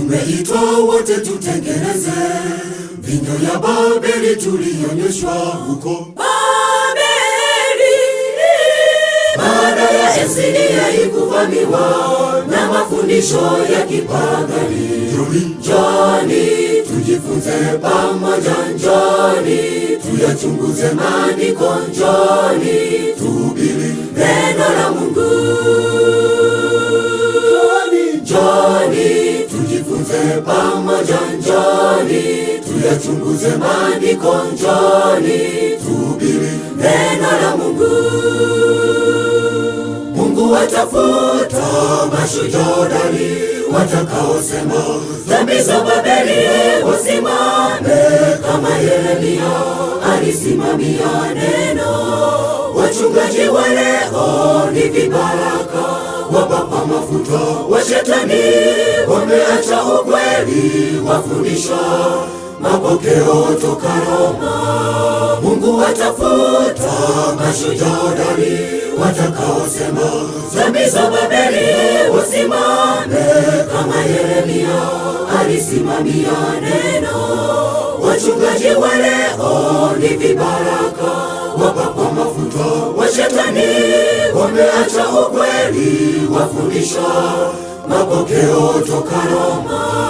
Tumeitwa wote tutengeneze vinyo ya Babeli tulionyeshwa huko Babeli. Baada ya Asiria kuvamiwa na mafundisho ya kipagani, njoni tujifunze pamoja, njoni tuyachunguze maandiko, njoni tuhubiri neno la Mungu. Njoni tujifunze pamoja, njoni tuyachunguze maandiko, njoni tuhubiri neno la Mungu. Mungu atafuta mashujaa watakaosema dhambi za Babeli wasimame, kama Yeremia alisimamia neno. Wachungaji wa leo ni vibaraka, wapakwa mafuta wa Shetani, wameacha ukweli, wafundisha mapokeo toka Roma. Mungu atafuta mashujaa watakaosema dhambi za Babeli wasimame, kama Yeremia alisimamia neno. Wachungaji wa leo ni vibaraka, wapakwa mafuta wa Shetani, wameacha ukweli, wafundisha mapokeo toka Roma.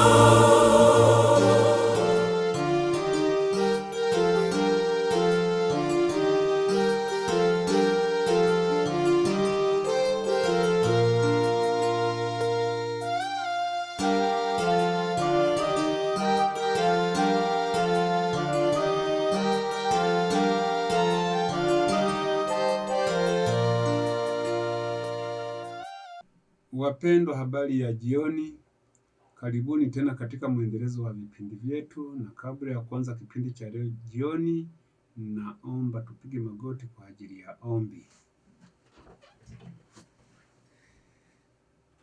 Wapendwa, habari ya jioni. Karibuni tena katika mwendelezo wa vipindi vyetu, na kabla ya kuanza kipindi cha leo jioni, naomba tupige magoti kwa ajili ya ombi.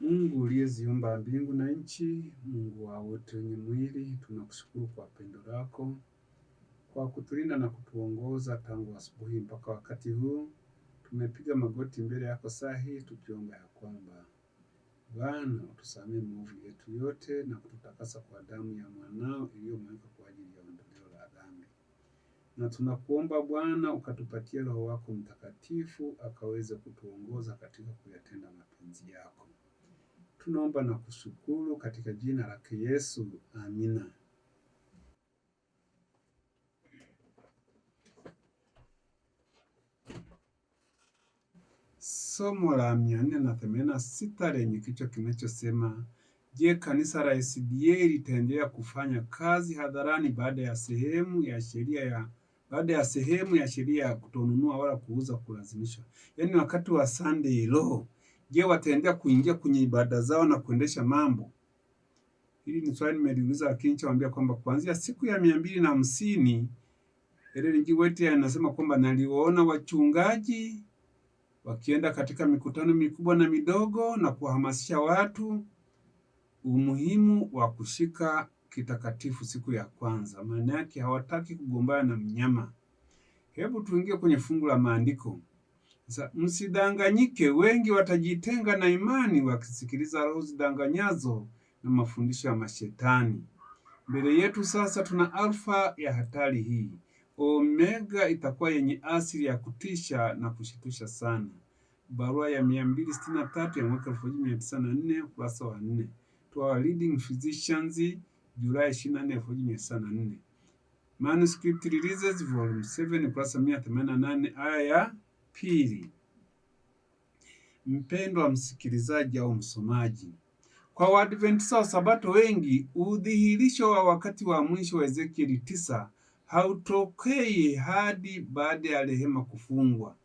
Mungu uliyeziumba mbingu na nchi, Mungu wa wote wenye mwili, tunakushukuru kwa pendo lako, kwa kutulinda na kutuongoza tangu asubuhi mpaka wakati huu. Tumepiga magoti mbele yako saa hii tukiomba ya kwamba Bwana utusamehe maovu yetu yote na kututakasa kwa damu ya mwanao iliyomwagika kwa ajili ya ondoleo la dhambi. Na tunakuomba Bwana ukatupatie Roho wako Mtakatifu akaweze kutuongoza katika kuyatenda mapenzi yako. Tunaomba na kushukuru katika jina lake Yesu. Amina. Somo la 486 lenye kichwa kinachosema, je, kanisa la SDA litaendelea kufanya kazi hadharani baada ya sehemu ya sheria ya kutonunua wala kuuza kulazimishwa? Yaani wakati wa Sunday Law, je, wataendelea kuingia kwenye ibada zao na kuendesha mambo? Hili ni swali nimeliuliza, lakini nichawaambia kwamba kuanzia siku ya 250 Ellen G. White anasema kwamba naliwaona wachungaji wakienda katika mikutano mikubwa na midogo na kuhamasisha watu umuhimu wa kushika kitakatifu siku ya kwanza. Maana yake hawataki kugombana na mnyama. Hebu tuingie kwenye fungu la maandiko. Sasa, msidanganyike, wengi watajitenga na imani wakisikiliza roho zidanganyazo na mafundisho ya mashetani. Mbele yetu sasa tuna alfa ya hatari hii. Omega itakuwa yenye asili ya kutisha na kushitusha sana. Barua ya 263 ya mwaka 1904 ukurasa wa 4. To our leading physicians, Julai 24, 1904. Manuscript Releases Volume 7 ukurasa 188 aya ya 2. Mpendwa msikilizaji au msomaji, kwa Waadventista wa Sabato wengi, udhihirisho wa wakati wa mwisho wa Ezekieli 9 hautokei hadi baada ya rehema kufungwa.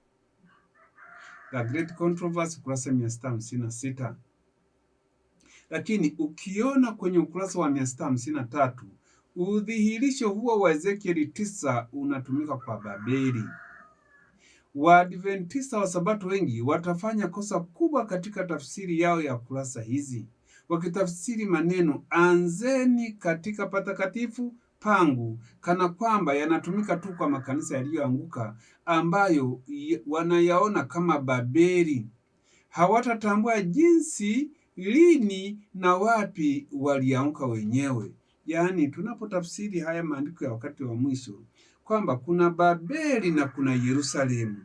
The Great Controversy, ukurasa 656. Lakini ukiona kwenye ukurasa wa 653, udhihirisho huo wa Ezekieli 9 unatumika kwa Babeli. Waadventista wa Sabato wengi watafanya kosa kubwa katika tafsiri yao ya kurasa hizi, wakitafsiri maneno anzeni katika patakatifu pangu kana kwamba yanatumika tu kwa makanisa yaliyoanguka ambayo wanayaona kama Babeli. Hawatatambua jinsi lini na wapi walianguka wenyewe? Yaani tunapotafsiri haya maandiko ya wakati wa mwisho kwamba kuna Babeli na kuna Yerusalemu.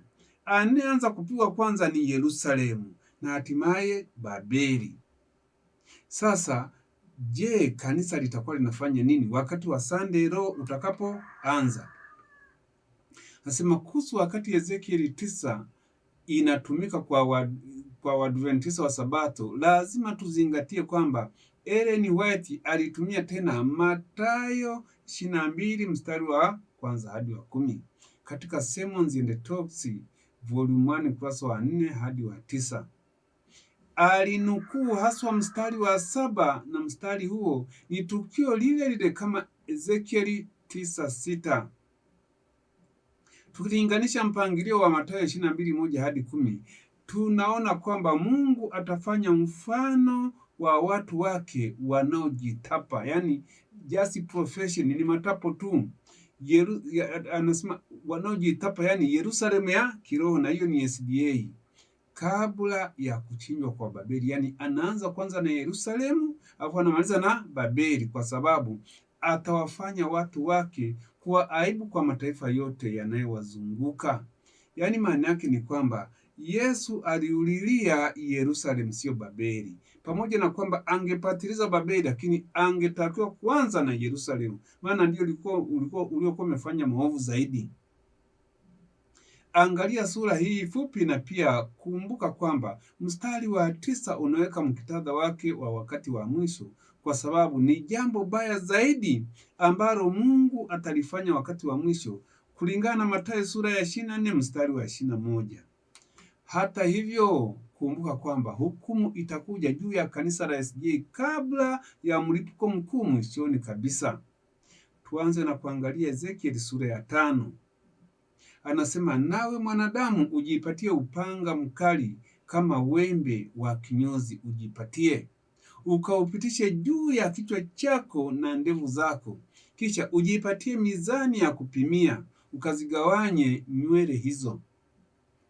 Anayeanza kupigwa kwanza ni Yerusalemu na hatimaye Babeli. Sasa je, kanisa litakuwa linafanya nini wakati wa Sunday Law utakapoanza? Nasema kuhusu wakati Ezekieli 9 inatumika kwa Waadventista wa Sabato, lazima tuzingatie kwamba Ellen White alitumia tena Mathayo 22 mstari wa kwanza hadi wa 10 katika Sermons and Talks volume 1 ukurasa wa 4 hadi wa 9. Alinukuu haswa mstari wa 7 na mstari huo ni tukio lile lile kama Ezekieli 9:6. Tukilinganisha mpangilio wa Mathayo 22:1 hadi 10, tunaona kwamba Mungu atafanya mfano wa watu wake wanaojitapa, yani just profession, ni matapo tu. Anasema wanaojitapa, yani Yerusalemu ya kiroho, na hiyo ni SDA, kabla ya kuchinjwa kwa Babeli. Yani anaanza kwanza na Yerusalemu alafu anamaliza na Babeli, kwa sababu atawafanya watu wake kuwa aibu kwa mataifa yote yanayowazunguka. Yaani maana yake ni kwamba Yesu aliulilia Yerusalemu, sio Babeli. Pamoja na kwamba angepatiliza Babeli, lakini angetakiwa kuanza na Yerusalemu, maana ndio uliokuwa umefanya maovu zaidi. Angalia sura hii fupi, na pia kumbuka kwamba mstari wa 9 unaweka muktadha wake wa wakati wa mwisho, kwa sababu ni jambo baya zaidi ambalo Mungu atalifanya wakati wa mwisho kulingana na Mathayo sura ya 24 mstari wa 21. Hata hivyo, kumbuka kwamba hukumu itakuja juu ya kanisa la SDA kabla ya mlipuko mkuu mwishoni kabisa. Tuanze na kuangalia Ezekieli sura ya 5. Anasema, nawe mwanadamu, ujipatie upanga mkali kama wembe wa kinyozi, ujipatie ukaupitishe juu ya kichwa chako na ndevu zako, kisha ujipatie mizani ya kupimia, ukazigawanye nywele hizo.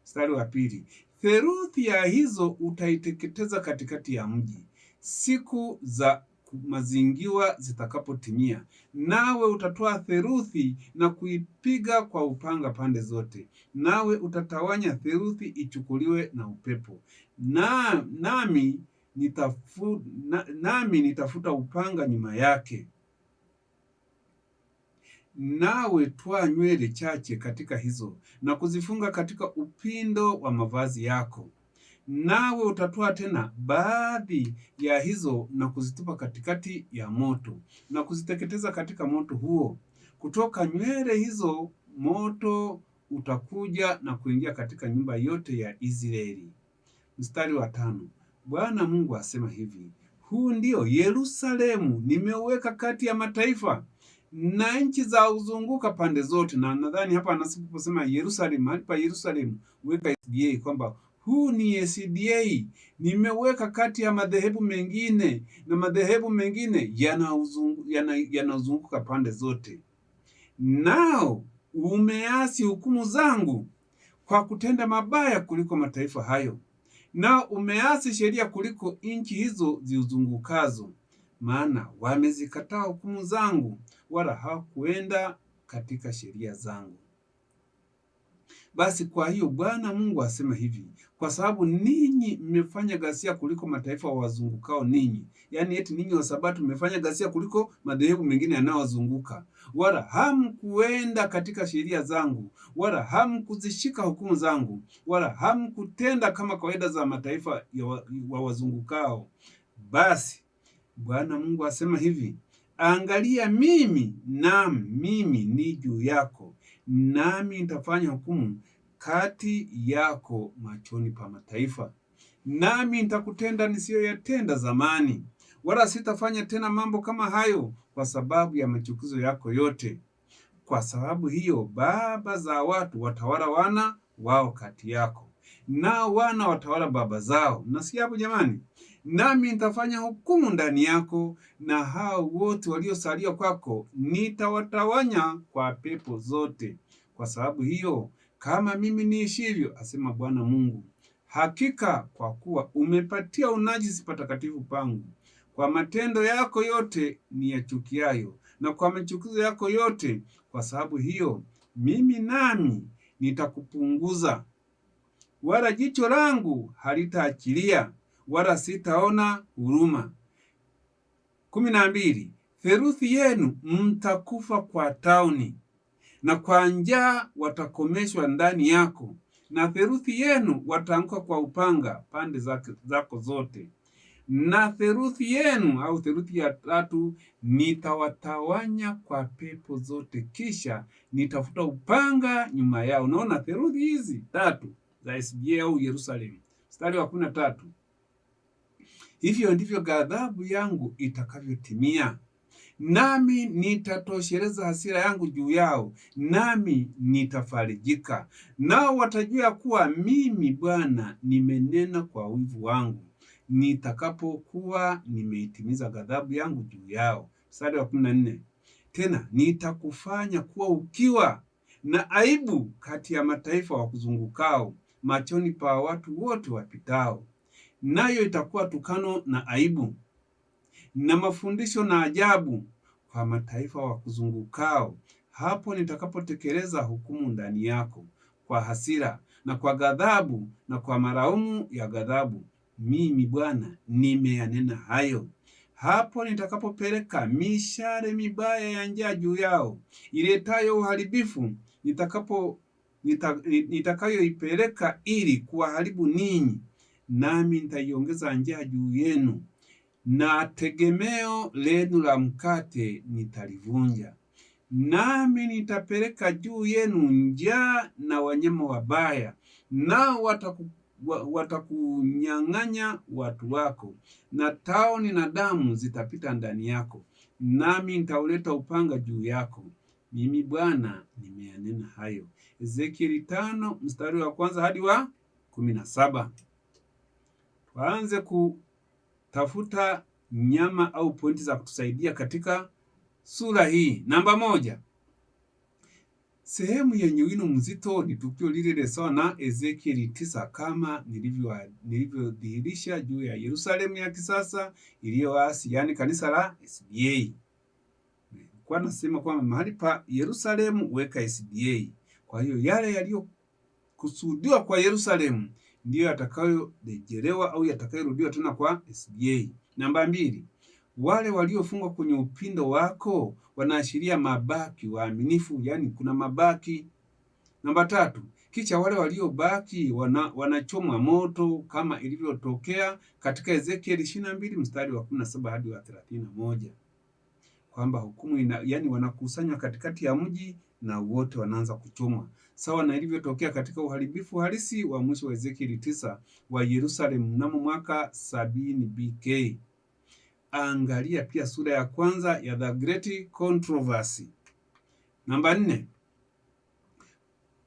Mstari wa 2, theluthi ya hizo utaiteketeza katikati ya mji siku za mazingiwa zitakapotimia, nawe utatoa theluthi na kuipiga kwa upanga pande zote, nawe utatawanya theluthi ichukuliwe na upepo. Nami nitafuta upanga nyuma yake. Nawe twaa nywele chache katika hizo na kuzifunga katika upindo wa mavazi yako. Nawe utatoa tena baadhi ya hizo na kuzitupa katikati ya moto na kuziteketeza katika moto huo. Kutoka nywele hizo moto utakuja na kuingia katika nyumba yote ya Israeli. Mstari wa 5, Bwana Mungu asema hivi, huu ndio Yerusalemu nimeuweka kati ya mataifa na nchi za uzunguka pande zote. Na nadhani hapa anaposema Yerusalemu, mahali pa Yerusalemu weka SDA, kwamba huu ni SDA nimeweka kati ya madhehebu mengine, na madhehebu mengine yanazunguka pande zote. Nao umeasi hukumu zangu kwa kutenda mabaya kuliko mataifa hayo, nao umeasi sheria kuliko nchi hizo ziuzungukazo, maana wamezikataa hukumu zangu, wala hawakuenda katika sheria zangu. Basi kwa hiyo Bwana Mungu asema hivi, kwa sababu ninyi mmefanya ghasia kuliko mataifa wazungukao ninyi, yaani eti ninyi wa Sabato mmefanya ghasia kuliko madhehebu mengine yanayowazunguka, wala hamkuenda katika sheria zangu, wala hamkuzishika hukumu zangu, wala hamkutenda kama kawaida za mataifa wa wazungukao. Basi Bwana Mungu asema hivi, angalia mimi ni juu yako, nami nitafanya hukumu kati yako machoni pa mataifa, nami nitakutenda nisiyoyatenda zamani, wala sitafanya tena mambo kama hayo kwa sababu ya machukizo yako yote. Kwa sababu hiyo baba za watu watawala wana wao kati yako, nao wana watawala baba zao. Nasikia hapo jamani? Nami nitafanya hukumu ndani yako, na hao wote waliosalia kwako nitawatawanya kwa pepo zote. Kwa sababu hiyo, kama mimi niishivyo, asema Bwana Mungu, Hakika kwa kuwa umepatia unajisi patakatifu pangu, kwa matendo yako yote ni yachukiayo, na kwa machukizo yako yote. Kwa sababu hiyo mimi nami nitakupunguza, wala jicho langu halitaachilia, wala sitaona huruma. 12. Theluthi yenu mtakufa kwa tauni, na kwa njaa watakomeshwa ndani yako, na theluthi yenu wataanguka kwa upanga pande zako zote, na theluthi yenu au theluthi ya tatu nitawatawanya kwa pepo zote, kisha nitafuta upanga nyuma yao. Unaona theluthi hizi tatu za SDA au Yerusalemu. Mstari wa 13. Hivyo ndivyo ghadhabu yangu itakavyotimia, nami nitatosheleza hasira yangu juu yao, nami nitafarijika. Nao watajua kuwa mimi Bwana nimenena kwa wivu wangu, nitakapokuwa nimeitimiza ghadhabu yangu juu yao. Mstari wa 14. Tena nitakufanya kuwa ukiwa na aibu kati ya mataifa wakuzungukao, machoni pa watu wote wapitao. Nayo itakuwa tukano na aibu na mafundisho na ajabu kwa mataifa wakuzungukao, hapo nitakapotekeleza hukumu ndani yako kwa hasira na kwa ghadhabu na kwa maraumu ya ghadhabu. Mimi Bwana nimeyanena hayo. Hapo nitakapopeleka mishale mibaya ya njaa juu yao, iletayo uharibifu, nitakayoipeleka ili kuwaharibu ninyi, nami nitaiongeza njaa juu yenu, na tegemeo lenu la mkate nitalivunja. Nami nitapeleka juu yenu njaa na wanyama wabaya, nao watakunyang'anya watu wako, na tauni na damu zitapita ndani yako, nami nitauleta upanga juu yako. Mimi Bwana nimeyanena hayo. Ezekieli 5 mstari wa 1 hadi wa 17. Tuanze kutafuta nyama au pointi za kutusaidia katika sura hii. Namba 1. Sehemu yenye wino mzito ni tukio lile sawa na Ezekieli 9 kama nilivyodhihirisha juu ya Yerusalemu ya kisasa iliyoasi, yani kanisa la SDA. Kwa nasema kwamba mahali pa Yerusalemu weka SDA. Kwa hiyo yale yaliyokusudiwa kwa Yerusalemu ndiyo yatakayorejelewa au yatakayorudiwa tena kwa SDA. Namba 2. Wale waliofungwa kwenye upindo wako wanaashiria mabaki waaminifu, yani kuna mabaki. Namba 3. Kisha wale waliobaki wanachomwa moto kama ilivyotokea katika Ezekieli 22 mstari wa 17 hadi wa 31, kwamba hukumu yani wanakusanywa katikati ya mji na wote wanaanza kuchomwa, sawa na ilivyotokea katika uharibifu halisi wa mwisho wa Ezekieli 9 wa Yerusalemu mnamo mwaka 70 BK. Angalia pia sura ya 1 ya The Great Controversy. Namba 4.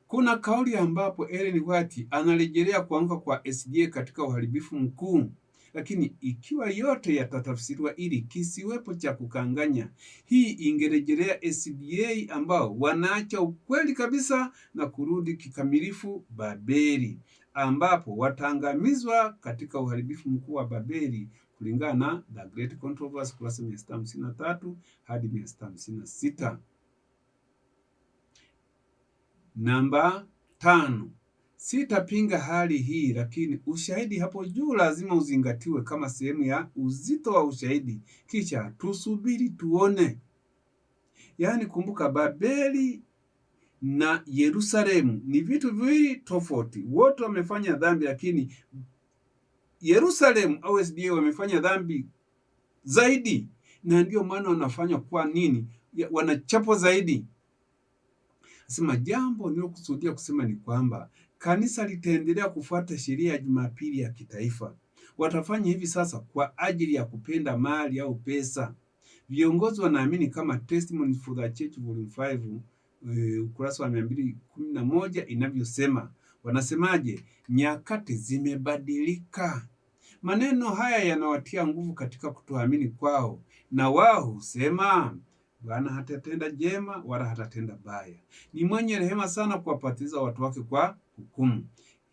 Kuna kauli ambapo Ellen White anarejelea kuanguka kwa SDA katika uharibifu mkuu, lakini ikiwa yote yatatafsiriwa ili kisiwepo cha kukanganya, hii ingerejelea SDA ambao wanaacha ukweli kabisa na kurudi kikamilifu Babeli, ambapo wataangamizwa katika uharibifu mkuu wa Babeli kulingana na The Great Controversy kurasa 653 hadi 656. Namba 5. Sitapinga hali hii, lakini ushahidi hapo juu lazima uzingatiwe kama sehemu ya uzito wa ushahidi. Kisha tusubiri tuone. Yaani kumbuka, Babeli na Yerusalemu ni vitu viwili tofauti. Wote wamefanya dhambi, lakini Yerusalemu au SDA wamefanya dhambi zaidi, na ndio maana wanafanya kwa nini wanachapwa zaidi. Sema jambo nilokusudia kusema ni kwamba kanisa litaendelea kufuata sheria ya Jumapili ya kitaifa. Watafanya hivi sasa kwa ajili ya kupenda mali au pesa. Viongozi wanaamini kama Testimonies for the Church Volume 5 ukurasa wa 211 inavyosema. Wanasemaje? Nyakati zimebadilika. Maneno haya yanawatia nguvu katika kutoamini kwao, na wao husema Bwana hatatenda jema wala hatatenda baya. Ni mwenye rehema sana kuwapatiliza watu wake kwa hukumu.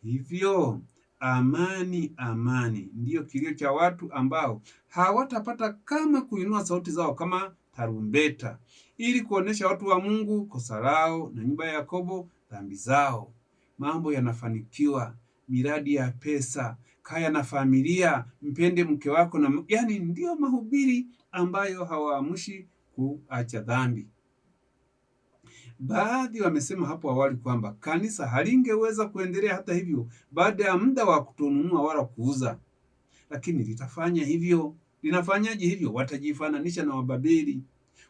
Hivyo amani, amani. Ndiyo kilio cha watu ambao hawatapata kama kuinua sauti zao kama tarumbeta, ili kuonesha watu wa Mungu kosa lao na nyumba ya Yakobo dhambi zao. Mambo yanafanikiwa, miradi ya pesa, kaya na familia, mpende mke wako na yani, ndiyo mahubiri ambayo hawaamshi kuacha dhambi. Baadhi wamesema hapo awali kwamba kanisa halingeweza kuendelea hata hivyo baada ya muda wa kutonunua wala kuuza, lakini litafanya hivyo. Linafanyaje hivyo? Watajifananisha na Wababeli.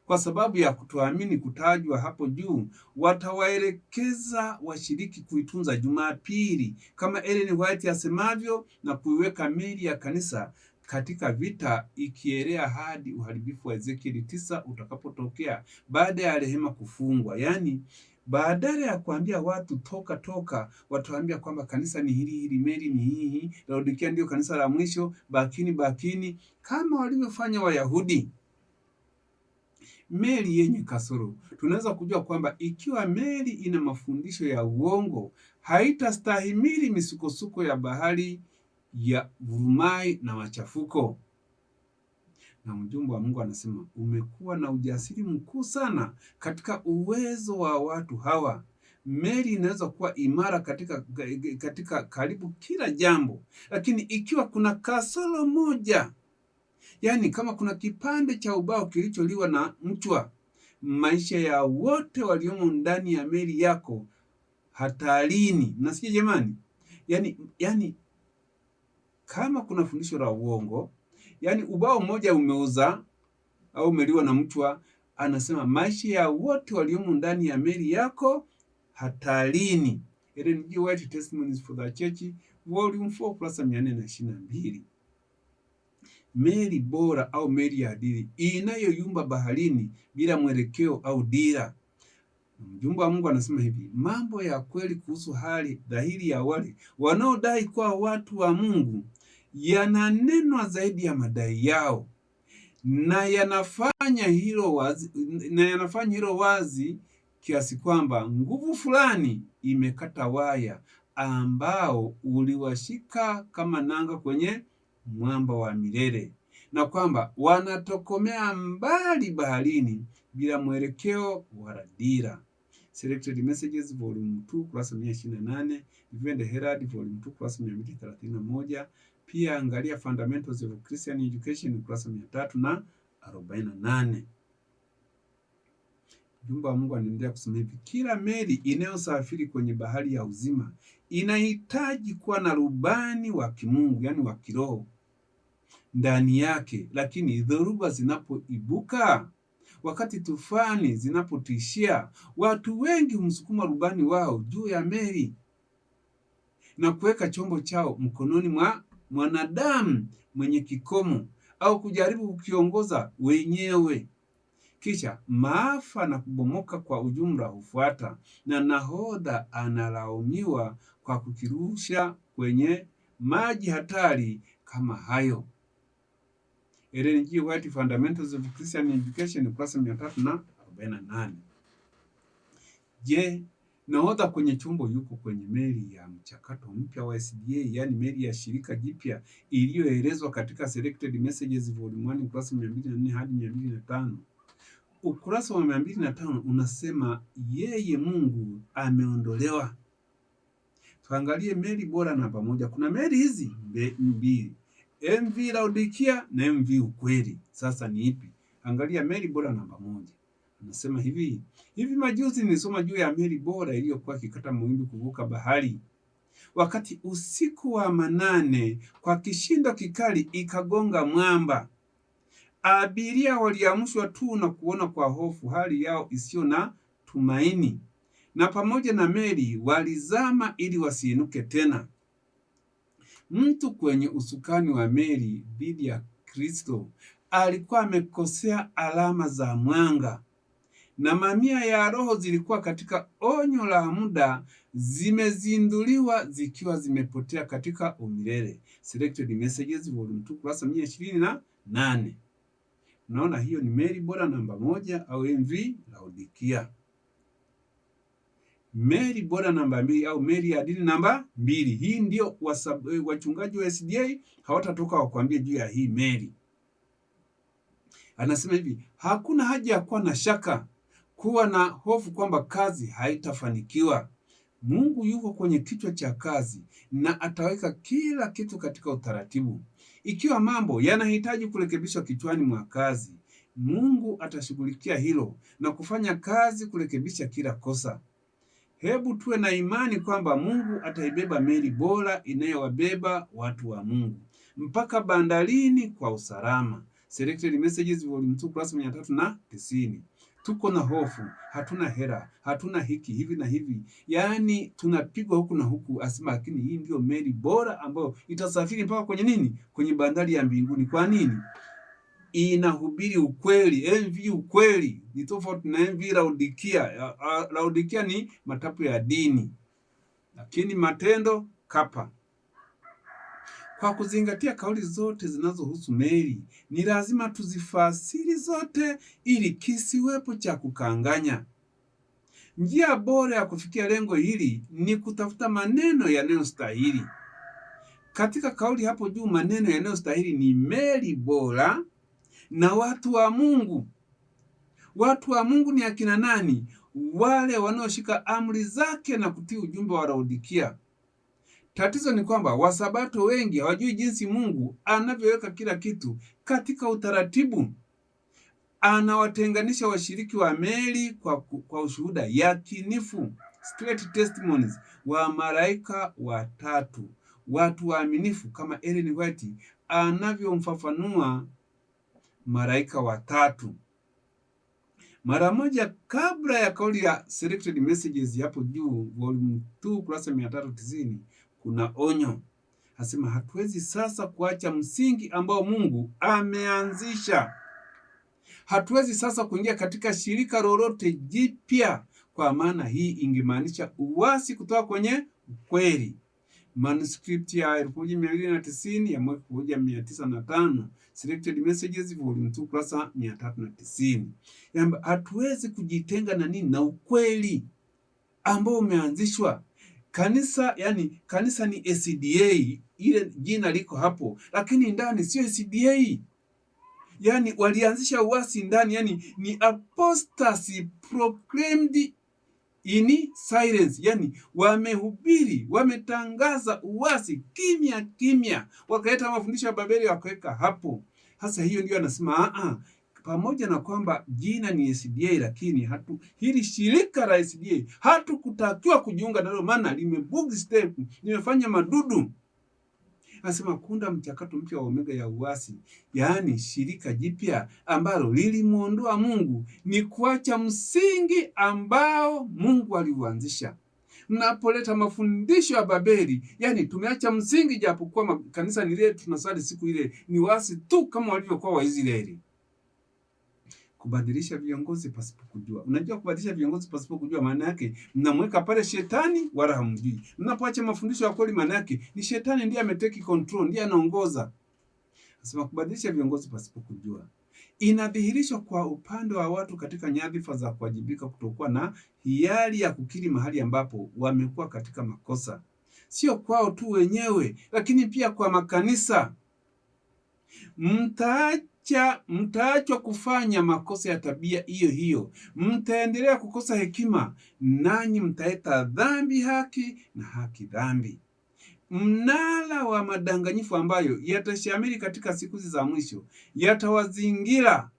Kwa sababu ya kutoamini kutajwa hapo juu, watawaelekeza washiriki kuitunza Jumapili kama Ellen White asemavyo, na kuiweka meli ya kanisa katika vita, ikielea hadi uharibifu wa Ezekieli 9 utakapotokea baada ya rehema kufungwa. Yaani, badala ya kuambia watu toka, wataambia kwamba kanisa ni hili, meli ni hii, Laodikia ndio kanisa la mwisho, bakini, kama walivyofanya Wayahudi. Meli yenye kasoro. Tunaweza kujua kwamba ikiwa meli ina mafundisho ya uongo, haitastahimili misukosuko ya bahari ya vurumai na machafuko. Na mjumbe wa Mungu anasema, umekuwa na ujasiri mkuu sana katika uwezo wa watu hawa. Meli inaweza kuwa imara katika karibu kila jambo, lakini ikiwa kuna kasoro moja, yaani kama kuna kipande cha ubao kilicholiwa na mchwa, maisha ya wote waliomo ndani ya meli yako hatarini. Mnasikia jamani? Yaani kama kuna fundisho la uongo, yaani ubao mmoja umeuza au umeliwa na mchwa, anasema maisha ya wote waliomo ndani ya meli yako hatarini. Ellen G. White, Testimonies for the Church, Volume 4, ukurasa 422. Meli bora au meli ya adili inayoyumba baharini bila mwelekeo au dira. Mjumbe wa Mungu anasema hivi, mambo ya kweli kuhusu hali dhahiri ya wale wanaodai kuwa watu wa Mungu yananenwa zaidi ya madai yao, na yanafanya hilo wazi kiasi kwamba nguvu fulani imekata waya ambao uliwashika kama nanga kwenye mwamba wa milele, na kwamba wanatokomea mbali baharini bila mwelekeo wala dira. Selected Messages Volume 2 kurasa 128, Vivendi Herald Volume 2 kurasa 231. Pia angalia Fundamentals of Christian Education kurasa 348. Mjumbe wa Mungu anaendelea kusema hivi, kila meli inayosafiri kwenye bahari ya uzima inahitaji kuwa na rubani wa kimungu, yani wa kiroho ndani yake. Lakini dhoruba zinapoibuka, wakati tufani zinapotishia, watu wengi humsukuma rubani wao juu ya meli na kuweka chombo chao mkononi mwa mwanadamu mwenye kikomo, au kujaribu kukiongoza wenyewe. Kisha maafa na kubomoka kwa ujumla hufuata, na nahodha analaumiwa kwa kukirusha kwenye maji hatari kama hayo. Ellen G. White, Fundamentals of Christian Education, ukurasa 348. Je, nahodha kwenye chombo yuko kwenye meli ya mchakato mpya wa SDA, yani meli ya shirika jipya iliyoelezwa katika Selected Messages Volume 1 ukurasa 204 hadi 205. Ukurasa wa 205 unasema yeye Mungu ameondolewa. Tuangalie meli bora namba moja. Kuna meli hizi mbili, MV Laodikia na MV Ukweli. Sasa ni ipi? Angalia meli bora namba moja. Anasema hivi majuzi nilisoma juu ya meli bora iliyokuwa ikikata mawimbi kuvuka bahari. Wakati usiku wa manane, kwa kishindo kikali ikagonga mwamba. Abiria waliamshwa tu na kuona kwa hofu hali yao isiyo na tumaini, na pamoja na meli walizama ili wasiinuke tena. Mtu kwenye usukani wa meli dhidi ya Kristo alikuwa amekosea alama za mwanga, na mamia ya roho zilikuwa katika onyo la muda, zimezinduliwa zikiwa zimepotea katika umilele. Selected Messages Volume 2 kurasa 128. Unaona, hiyo ni meli bora namba moja au MV Laodikia. Meli bora namba 2 au meli ya dini namba 2. Hii ndio wachungaji wa SDA hawatatoka wakwambie juu ya hii meli. Anasema hivi, hakuna haja ya kuwa na shaka, kuwa na hofu kwamba kazi haitafanikiwa. Mungu yuko kwenye kichwa cha kazi na ataweka kila kitu katika utaratibu. Ikiwa mambo yanahitaji kurekebishwa kichwani mwa kazi, Mungu atashughulikia hilo na kufanya kazi kurekebisha kila kosa. Hebu tuwe na imani kwamba Mungu ataibeba meli bora inayowabeba watu wa Mungu mpaka bandarini kwa usalama. Selected Messages Volume 2 kurasa 390. Tuko na hofu, hatuna hera, hatuna hiki hivi na hivi, yaani tunapigwa huku na huku. Asema lakini hii ndio meli bora ambayo itasafiri mpaka kwenye nini? Kwenye bandari ya mbinguni. Kwa nini? Inahubiri ukweli. MV ukweli ni tofauti na MV Laodikia. Laodikia ni matapu ya dini, lakini matendo kapa. Kwa kuzingatia kauli zote zinazohusu meli, ni lazima tuzifasiri zote ili kisiwepo cha kukanganya. Njia bora ya kufikia lengo hili ni kutafuta maneno yanayostahili. Katika kauli hapo juu, maneno yanayostahili ni meli bora na watu wa Mungu. Watu wa Mungu ni akina nani? Wale wanaoshika amri zake na kutii ujumbe wa Laodikia. Tatizo ni kwamba Wasabato wengi hawajui jinsi Mungu anavyoweka kila kitu katika utaratibu. Anawatenganisha washiriki wa meli kwa ushuhuda yakinifu, straight testimonies, wa malaika watatu, watu waaminifu kama Ellen White anavyomfafanua malaika watatu. Mara moja kabla ya kauli ya Selected Messages hapo juu Volume 2 kurasa 390, kuna onyo. Hasema hatuwezi sasa kuacha msingi ambao Mungu ameanzisha. Hatuwezi sasa kuingia katika shirika lolote jipya, kwa maana hii ingemaanisha uasi kutoka kwenye ukweli. Manuscript ya 1290 ya mwaka 1905, Selected Messages Volume 2 kurasa 390. Yamba hatuwezi kujitenga na nini? Na ukweli ambao umeanzishwa. Kanisa, yani kanisa ni SDA, ile jina liko hapo, lakini ndani sio SDA. Yani walianzisha uasi ndani, yani ni apostasy proclaimed in silence. Yani wamehubiri, wametangaza uasi kimya kimya, wakaleta mafundisho ya Babeli wakaweka hapo. Hasa hiyo ndio anasema pamoja na kwamba jina ni SDA, lakini hili shirika la SDA hatukutakiwa kujiunga nalo, maana limebug step, limefanya madudu. Anasema kunda mchakato mpya wa omega ya uasi, yaani shirika jipya ambalo lilimuondoa Mungu, ni kuacha msingi ambao Mungu aliuanzisha. Mnapoleta mafundisho ya Babeli, yani tumeacha msingi, japokuwa kanisa ni lile tunasali siku ile, ni wasi tu kama walivyokuwa Waisraeli. Kubadilisha viongozi pasipo kujua. Unajua kubadilisha viongozi pasipo kujua maana yake mnamweka pale shetani wala hamjui. Mnapoacha mafundisho ya kweli, maana yake ni shetani ndiye ameteki control, ndiye anaongoza. Nasema kubadilisha viongozi pasipo kujua inadhihirishwa kwa upande wa watu katika nyadhifa za kuwajibika, kutokuwa na hiari ya kukiri mahali ambapo wamekuwa katika makosa, sio kwao tu wenyewe, lakini pia kwa makanisa. Mtaachwa kufanya makosa ya tabia hiyo hiyo, mtaendelea kukosa hekima, nanyi mtaita dhambi haki na haki dhambi. Mnala wa madanganyifu ambayo yatashamiri katika siku za mwisho yatawazingira,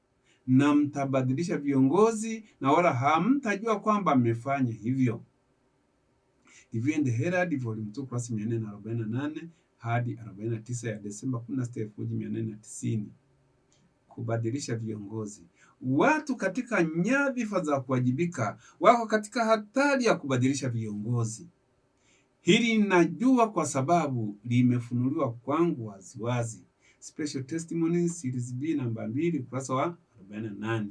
na mtabadilisha viongozi na wala hamtajua kwamba mmefanya hivyo. Review and Herald Volume 2 kurasa 448 hadi 49 ya Desemba 16, 1890. Kubadilisha viongozi. Watu katika nyadhifa za kuwajibika wako katika hatari ya kubadilisha viongozi. Hili ninajua kwa sababu limefunuliwa kwangu waziwazi. Special Testimonies Series B namba 2 ukurasa wa 48.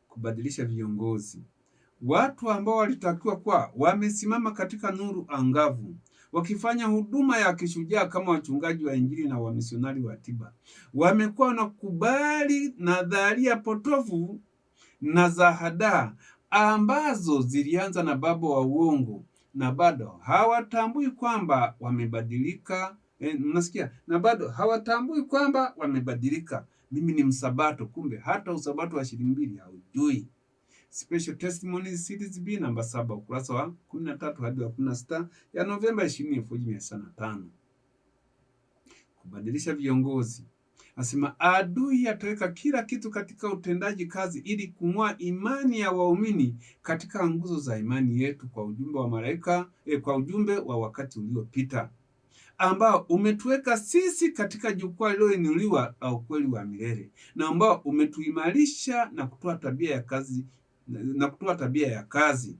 Kubadilisha viongozi. Watu ambao walitakiwa kuwa wamesimama katika nuru angavu, wakifanya huduma ya kishujaa kama wachungaji wa Injili na wamisionari wa tiba, wamekuwa wanakubali nadharia potofu na za hadaa ambazo zilianza na baba wa uongo na bado hawatambui kwamba wamebadilika. Mnasikia? Na bado hawatambui kwamba wamebadilika. Mimi ni msabato, kumbe hata usabato wa shilingi 2 haujui. Special Testimonies Series B namba 7 ukurasa wa 13 hadi wa 16 ya Novemba 20, 1905. Kubadilisha viongozi. Asema adui ataweka kila kitu katika utendaji kazi ili kung'oa imani ya waumini katika nguzo za imani yetu kwa ujumbe wa malaika, kwa ujumbe wa wakati uliopita ambao umetuweka sisi katika jukwaa lililoinuliwa la ukweli wa milele na ambao umetuimarisha na kutoa tabia ya kazi.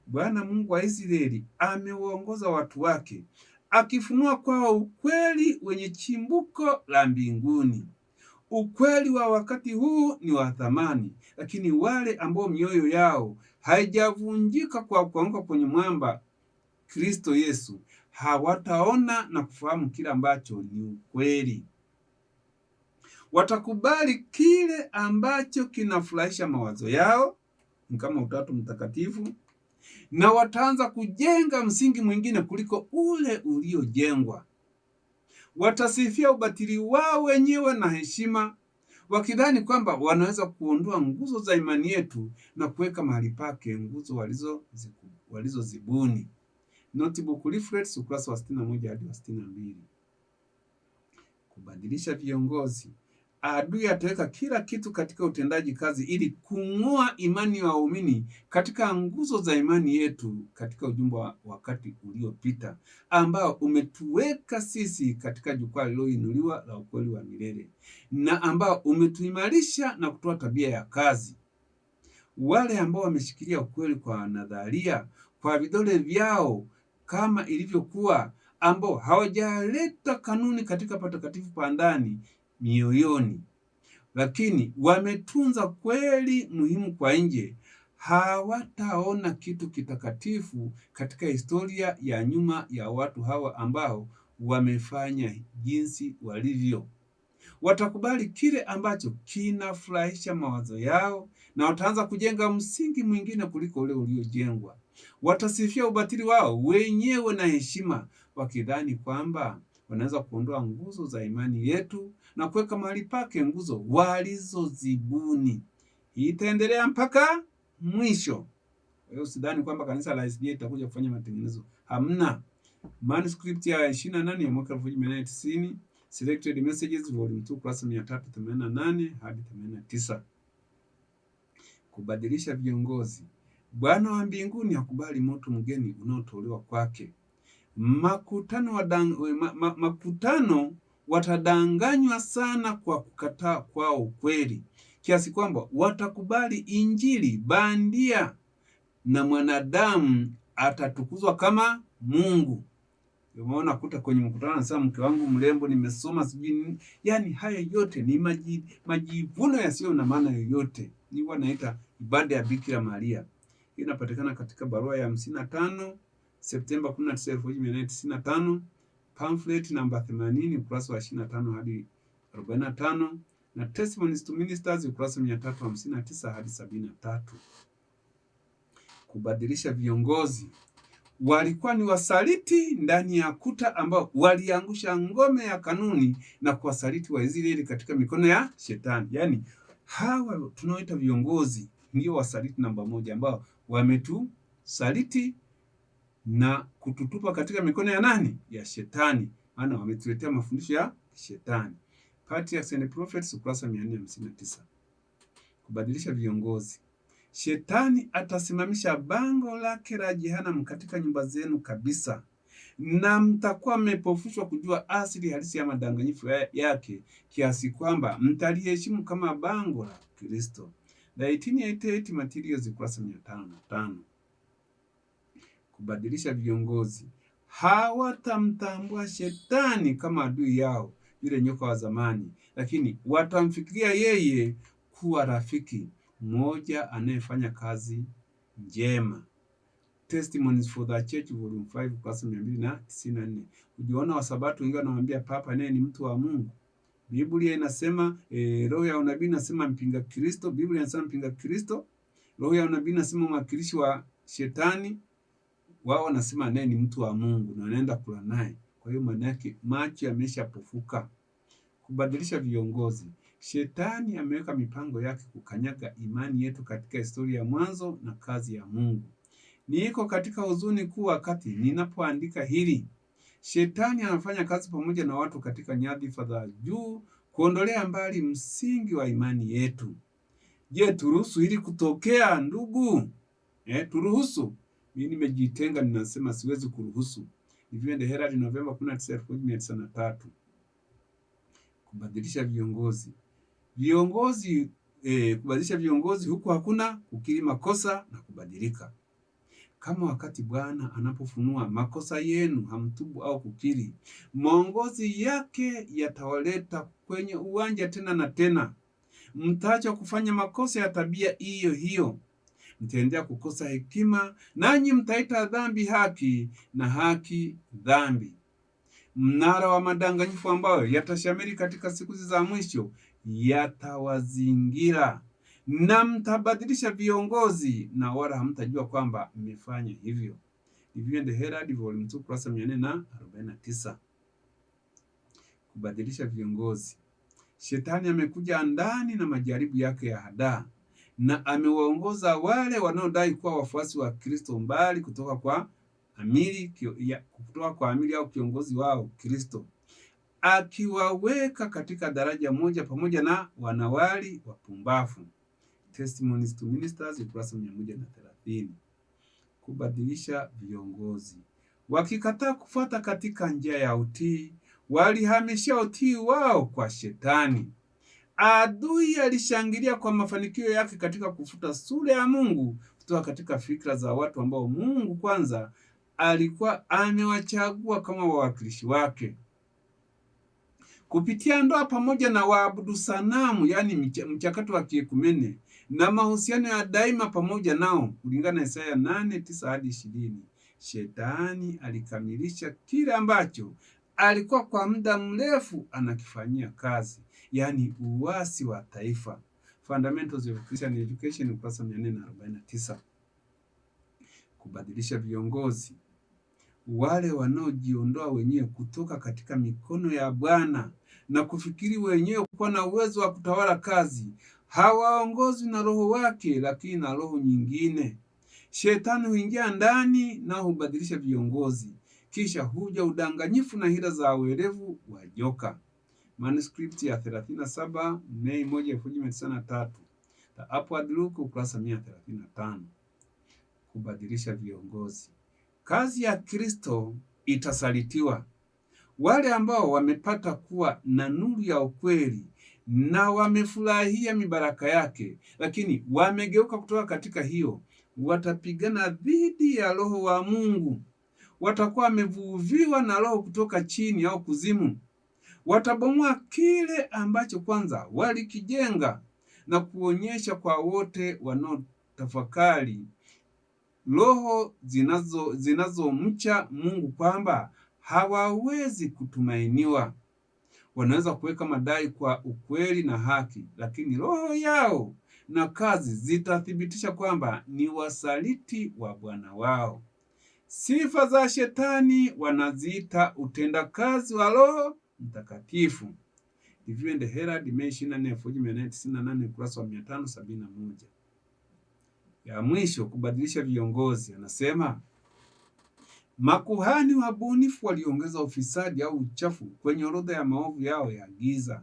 Bwana Mungu wa Israeli amewaongoza watu wake akifunua kwao ukweli wenye chimbuko la mbinguni. Ukweli wa wakati huu ni wa thamani, lakini wale ambao mioyo yao haijavunjika kwa kuanguka kwenye mwamba Kristo Yesu hawataona na kufahamu kile ambacho ni ukweli. Watakubali kile ambacho kinafurahisha mawazo yao, kama Utatu Mtakatifu, na wataanza kujenga msingi mwingine kuliko ule uliojengwa. Watasifia ubatili wao wenyewe na heshima, wakidhani kwamba wanaweza kuondoa nguzo za imani yetu na kuweka mahali pake nguzo walizozibuni. Notebook Leaflets ukurasa wa 61 hadi wa 62. Kubadilisha viongozi. Adui ataweka kila kitu katika utendaji kazi ili kung'oa imani ya waumini katika nguzo za imani yetu katika ujumbe wa wakati uliopita ambao umetuweka sisi katika jukwaa lililoinuliwa la ukweli wa milele na ambao umetuimarisha na kutoa tabia ya kazi. Wale ambao wameshikilia ukweli kwa nadharia, kwa vidole vyao kama ilivyokuwa, ambao hawajaleta kanuni katika patakatifu pa ndani mioyoni, lakini wametunza kweli muhimu kwa nje, hawataona kitu kitakatifu katika historia ya nyuma ya watu hawa ambao wamefanya jinsi walivyo. Watakubali kile ambacho kinafurahisha mawazo yao na wataanza kujenga msingi mwingine kuliko ule uliojengwa. Watasifia ubatili wao wenyewe na heshima, wakidhani kwamba wanaweza kuondoa nguzo za imani yetu na kuweka mahali pake nguzo walizozibuni. Hii itaendelea mpaka mwisho. Kwa hiyo usidhani kwamba kanisa la SDA itakuja kufanya matengenezo. Hamna. Manuscript ya 28 ya mwaka 1890, Selected Messages Volume 2 kurasa 388 hadi 89. Kubadilisha viongozi. Bwana wa mbinguni hakubali moto mgeni unaotolewa kwake. Makutano watadanganywa sana kwa kukataa kwao ukweli, kiasi kwamba watakubali injili bandia na mwanadamu atatukuzwa kama Mungu. Umeona kuta kwenye mkutano anasema mke wangu mrembo, nimesoma sijui. Yaani haya yote ni majivuno yasiyo na maana yoyote. Ni wanaita ibada ya Bikira Maria. Hii inapatikana katika barua ya 55 Septemba 19, 1895, pamphlet namba 80 ukurasa wa 25 hadi 45 na Testimonies to Ministers ukurasa 359 hadi 73. Kubadilisha viongozi. Walikuwa ni wasaliti ndani ya kuta ambao waliangusha ngome ya kanuni na kuwasaliti Waisraeli katika mikono ya Shetani. Yaani hawa tunaoita viongozi ndio wasaliti namba 1 ambao wametusaliti na kututupa katika mikono ya nani? Ya Shetani. Maana wametuletea mafundisho ya Shetani. Patriarchs and Prophets ukurasa 459. Kubadilisha viongozi. Shetani atasimamisha bango lake la jehanamu katika nyumba zenu kabisa, na mtakuwa mmepofushwa kujua asili halisi ya madanganyifu yake, kiasi kwamba mtaliheshimu kama bango la Kristo. 1888 Materials ukurasa 505. Kubadilisha viongozi. Hawatamtambua Shetani kama adui yao, yule nyoka wa zamani, lakini watamfikiria yeye kuwa rafiki mmoja anayefanya kazi njema. Testimonies for the Church Volume 5 kurasa 294. Ujiona Wasabato wengi wanamwambia Papa naye ni mtu wa Mungu. Biblia inasema roho ya unabii inasema mpinga Kristo. Biblia inasema mpinga Kristo Roho ya unabii nasema mwakilishi wa shetani, wao wanasema naye ni mtu wa Mungu na wanaenda kula naye. Kwa hiyo maana yake macho yameshapofuka. Kubadilisha viongozi. Shetani ameweka mipango yake kukanyaga imani yetu katika historia ya mwanzo na kazi ya Mungu. Niko katika huzuni kuu wakati ninapoandika hili. Shetani anafanya kazi pamoja na watu katika nyadhifa za juu kuondolea mbali msingi wa imani yetu. Je, turuhusu hili kutokea ndugu? Turuhusu? Mimi nimejitenga, ninasema siwezi kuruhusu. Review and Herald, Novemba 19, 1903. Kubadilisha viongozi. Kubadilisha viongozi huku hakuna kukiri makosa na kubadilika. Kama wakati Bwana anapofunua makosa yenu hamtubu au kukiri, maongozi yake yatawaleta kwenye uwanja tena na tena. Mtaacha kufanya makosa ya tabia hiyo hiyo. Mtaendelea kukosa hekima, nanyi mtaita dhambi haki na haki dhambi. Mnara wa madanganyifu ambayo yatashamiri katika siku za mwisho yatawazingira, na mtabadilisha viongozi na wala hamtajua kwamba mmefanya hivyo. Review and Herald, Volume 2, kurasa 449. Kubadilisha viongozi. Shetani amekuja ndani na majaribu yake ya hadaa, na amewaongoza wale wanaodai kuwa wafuasi wa Kristo mbali kutoka kwa amiri au kiongozi wao Kristo, akiwaweka katika daraja moja pamoja na wanawali wapumbavu. Testimonies to Ministers, ukurasa 130. Kubadilisha viongozi. Wakikataa kufuata katika njia ya utii, walihamishia utii wao kwa Shetani. Adui alishangilia kwa mafanikio yake katika kufuta sura ya Mungu kutoka katika fikra za watu ambao Mungu kwanza alikuwa amewachagua kama wawakilishi wake. Kupitia ndoa pamoja na waabudu sanamu, yaani mchakato wa kiekumene na mahusiano ya daima pamoja nao, kulingana na Isaya 8:9 hadi 20, Shetani alikamilisha kile ambacho alikuwa kwa muda mrefu anakifanyia kazi, yaani uasi wa taifa. Fundamentals of Christian Education, ukurasa 449. Kubadilisha viongozi. Wale wanaojiondoa wenyewe kutoka katika mikono ya Bwana na kufikiri wenyewe kuwa na uwezo wa kutawala kazi, hawaongozwi na Roho wake, lakini na roho nyingine. Shetani huingia ndani na hubadilisha viongozi, kisha huja udanganyifu na hila za werevu wa joka. Manuscript ya 37 Mei 1993. The Upward Look, ukurasa 135. Kubadilisha viongozi. Kazi ya Kristo itasalitiwa. Wale ambao wamepata kuwa na nuru ya ukweli na wamefurahia mibaraka yake, lakini wamegeuka kutoka katika hiyo, watapigana dhidi ya Roho wa Mungu. Watakuwa wamevuviwa na roho kutoka chini au kuzimu. Watabomoa kile ambacho kwanza walikijenga na kuonyesha kwa wote wanaotafakari roho zinazomcha Mungu kwamba hawawezi kutumainiwa. Wanaweza kuweka madai kwa ukweli na haki, lakini roho yao na kazi zitathibitisha kwamba ni wasaliti wa Bwana wao. Sifa za Shetani wanaziita utendakazi wa Roho Mtakatifu. Review and Herald, Mei 24, 1998, ukurasa wa 571. Ya mwisho, kubadilisha viongozi. Anasema makuhani wabunifu waliongeza ufisadi au uchafu kwenye orodha ya maovu yao ya giza,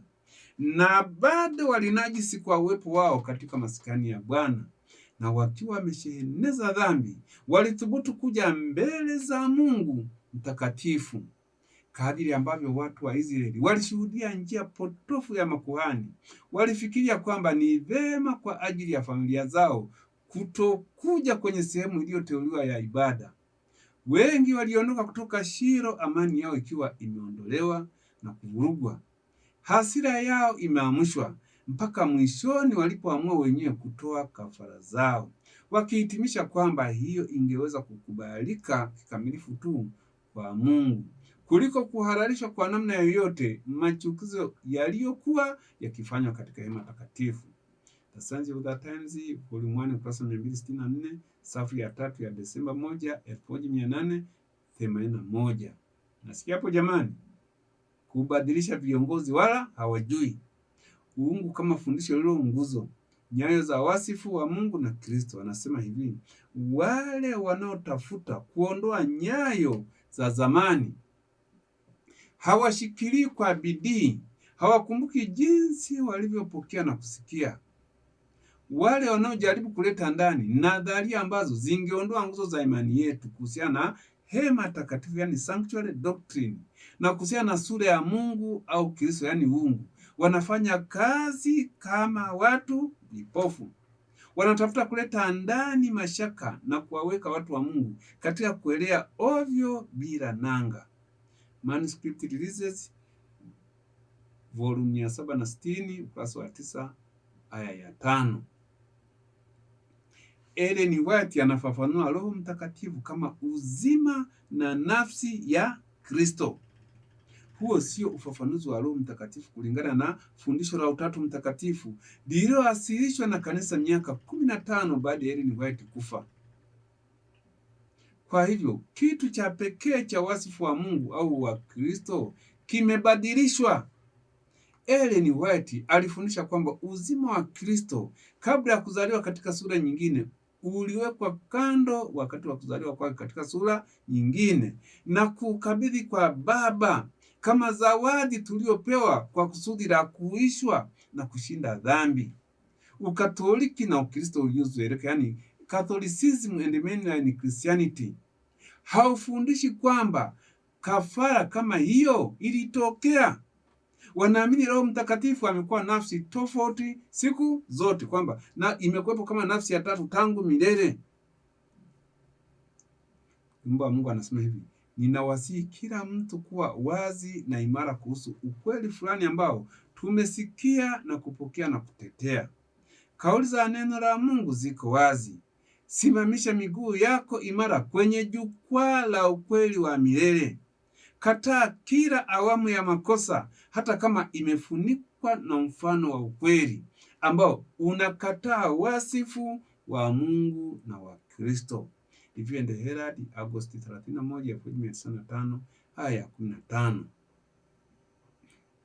na bado walinajisi kwa uwepo wao katika maskani ya Bwana, na wakiwa wamesheneza dhambi walithubutu kuja mbele za Mungu mtakatifu. Kadiri ambavyo watu wa Israeli walishuhudia njia potofu ya makuhani, walifikiria kwamba ni vema kwa ajili ya familia zao kutokuja kwenye sehemu iliyoteuliwa ya ibada. Wengi waliondoka kutoka Shilo, amani yao ikiwa imeondolewa na kuvurugwa. Hasira yao imeamshwa mpaka mwishoni walipoamua wenyewe kutoa kafara zao, wakihitimisha kwamba hiyo ingeweza kukubalika kikamilifu tu kwa Mungu kuliko kuhalalishwa kwa namna yoyote machukizo yaliyokuwa yakifanywa katika hema takatifu. The Science of the Times, volume 1, ukurasa 264, safu ya 3 ya Desemba 1, 1881. Nasikia hapo jamani? Kubadilisha viongozi wala hawajui. Uungu kama fundisho lilo nguzo. Nyayo za wasifu wa Mungu na Kristo. Anasema hivi, wale wanaotafuta kuondoa nyayo za zamani hawashikilii kwa bidii, hawakumbuki jinsi walivyopokea na kusikia. Wale wanaojaribu kuleta ndani nadharia ambazo zingeondoa nguzo za imani yetu kuhusiana na hema takatifu, yani sanctuary doctrine, na kuhusiana na sura ya Mungu au Kristo, yani uungu, wanafanya kazi kama watu vipofu. Wanatafuta kuleta ndani mashaka na kuwaweka watu wa Mungu katika kuelea ovyo bila nanga. Manuscript Releases, volume 760, ukurasa wa 9, aya ya 5. Ellen White anafafanua Roho Mtakatifu kama uzima na nafsi ya Kristo. Huo sio ufafanuzi wa Roho Mtakatifu kulingana na fundisho la Utatu Mtakatifu lililowasilishwa na kanisa miaka 15 baada ya Ellen White kufa. Kwa hivyo, kitu cha pekee cha wasifu wa Mungu au wa Kristo kimebadilishwa. Ellen White alifundisha kwamba uzima wa Kristo kabla ya kuzaliwa katika sura nyingine uliwekwa kando wakati wa kuzaliwa kwake katika sura nyingine na kukabidhi kwa Baba kama zawadi tuliopewa kwa kusudi la kuishwa na kushinda dhambi. Ukatoliki na Ukristo uliozoeleka, yani Catholicism and mainline Christianity, haufundishi kwamba kafara kama hiyo ilitokea. Wanaamini Roho Mtakatifu amekuwa nafsi tofauti siku zote, kwamba na imekuwepo kama nafsi ya tatu tangu milele. Mungu anasema hivi, ninawasihi kila mtu kuwa wazi na imara kuhusu ukweli fulani ambao tumesikia na kupokea na kutetea. Kauli za neno la Mungu ziko wazi. Simamisha miguu yako imara kwenye jukwaa la ukweli wa milele. Kataa kila awamu ya makosa, hata kama imefunikwa na mfano wa ukweli ambao unakataa wasifu wa Mungu na wa Kristo. Review and Herald, Agosti 31, 1995, aya 15.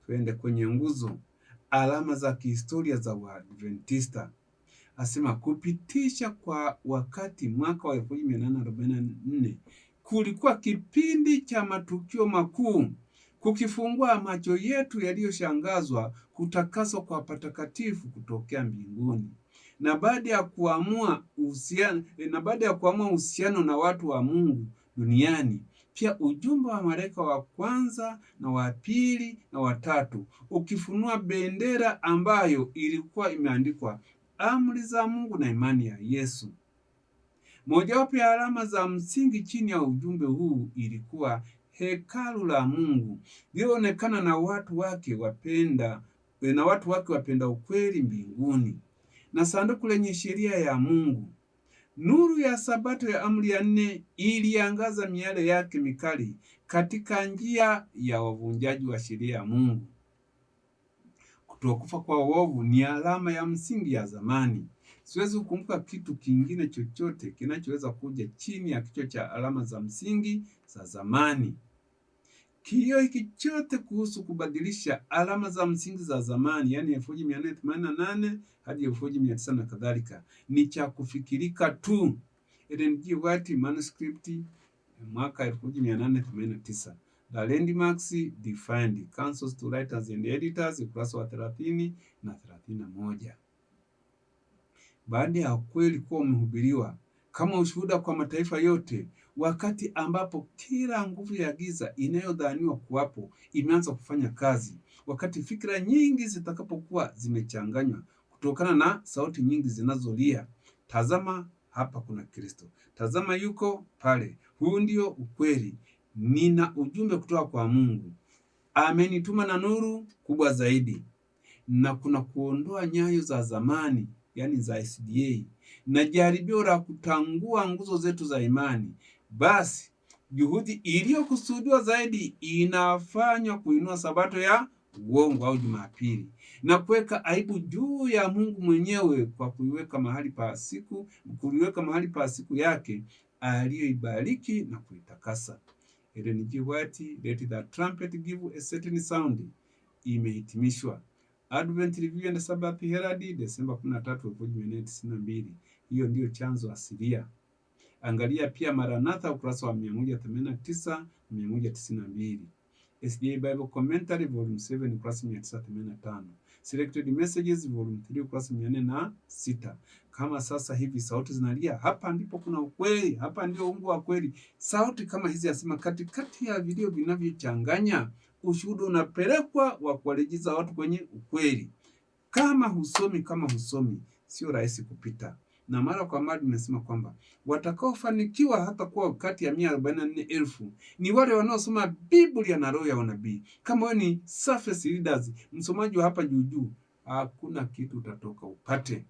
Twende kwenye nguzo, alama za kihistoria za Waadventista. Asema kupitisha kwa wakati mwaka wa 1844 kulikuwa kipindi cha matukio makuu, kukifungua macho yetu yaliyoshangazwa kutakaswa kwa patakatifu kutokea mbinguni. Na baada ya kuamua uhusiano na watu wa Mungu duniani, pia ujumbe wa malaika wa kwanza na wa pili na wa tatu ukifunua bendera ambayo ilikuwa imeandikwa amri za Mungu na imani ya Yesu. Mojawapo ya alama za msingi chini ya ujumbe huu ilikuwa hekalu la Mungu lilionekana na watu wake wapenda ukweli mbinguni, na sanduku lenye sheria ya Mungu. Nuru ya Sabato ya amri ya 4 iliangaza miale yake mikali katika njia ya wavunjaji wa sheria ya Mungu. Kutokufa kwa uovu ni alama ya msingi ya zamani. Siwezi kukumbuka kitu kingine chochote kinachoweza kuja chini ya kichwa cha alama za msingi za zamani. Kioo hiki chote kuhusu kubadilisha alama za msingi za zamani, yani 1888 hadi 1900 na kadhalika, ni cha kufikirika tu. Ellen G. White, Manuscript, mwaka 1889. The Landmarks Defined, Counsels to Writers and Editors, ukurasa wa 30 na 31. Baada ya ukweli kuwa umehubiriwa kama ushuhuda kwa mataifa yote, wakati ambapo kila nguvu ya giza inayodhaniwa kuwapo imeanza kufanya kazi, wakati fikra nyingi zitakapokuwa zimechanganywa kutokana na sauti nyingi zinazolia, tazama hapa kuna Kristo, tazama yuko pale, huu ndio ukweli, nina ujumbe kutoka kwa Mungu, amenituma na nuru kubwa zaidi, na kuna kuondoa nyayo za zamani, yani za SDA, na jaribio la kutangua nguzo zetu za imani. Basi juhudi iliyokusudiwa zaidi inafanywa kuinua Sabato ya uongo au Jumapili, na kuweka aibu juu ya Mungu mwenyewe kwa kuiweka mahali pa siku yake aliyoibariki na kuitakasa. Ellen G. White, Let the Trumpet Give a Certain Sound, imehitimishwa. Advent Review and Sabbath Herald, Desemba 13, 1892. Hiyo ndiyo chanzo asilia. Angalia pia Maranatha ukurasa wa 189 na 192. SDA Bible Commentary Volume 7 ukurasa 985. Selected Messages Volume 3 ukurasa 406. Kama sasa hivi sauti zinalia, hapa ndipo kuna ukweli, hapa ndio Mungu wa kweli. Sauti kama hizi asema, katikati ya video vinavyochanganya, ushuhuda unapelekwa wa kuwarejesha watu kwenye ukweli. Kama husomi, sio rahisi kupita. Na mara kwa mara nimesema kwamba watakaofanikiwa hata kuwa kati ya 144,000 ni wale wanaosoma Biblia na roho ya unabii. Kama wewe ni surface readers, msomaji wa hapa juu, hakuna kitu utatoka upate.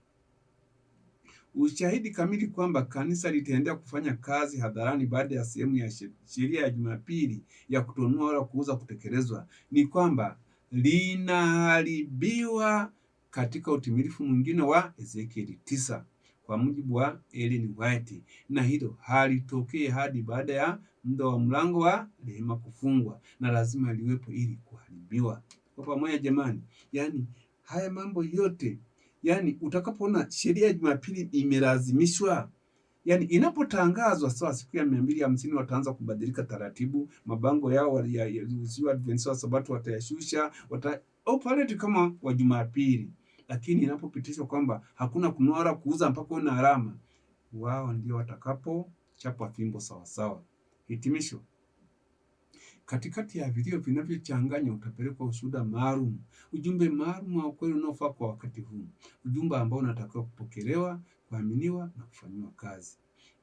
Ushahidi kamili kwamba kanisa litaendelea kufanya kazi hadharani baada ya sehemu ya sheria ya Jumapili ya kutonunua wala kuuza kutekelezwa ni kwamba linaharibiwa katika utimilifu mwingine wa Ezekieli 9 kwa mujibu wa Ellen White, na hilo halitokee hadi baada ya muda wa mlango wa rehema kufungwa, na lazima liwepo ili kuharibiwa. Kwa pamoja jamani, yani haya mambo yote, yani utakapoona sheria ya Jumapili imelazimishwa, yani inapotangazwa sawa siku ya 250 wataanza kubadilika taratibu, mabango yao ya Adventista wa Sabato watayashusha, operate kama wa Jumapili. Lakini inapopitishwa kwamba hakuna kununua wala kuuza mpaka una alama, wao ndio watakapochapwa fimbo sawa sawa. Hitimisho. Katikati ya video vinavyochanganya utapelekwa ushuhuda maalum, ujumbe maalum wa ukweli unaofaa kwa wakati huu, ujumbe ambao unatakiwa kupokelewa, kuaminiwa na kufanywa kazi.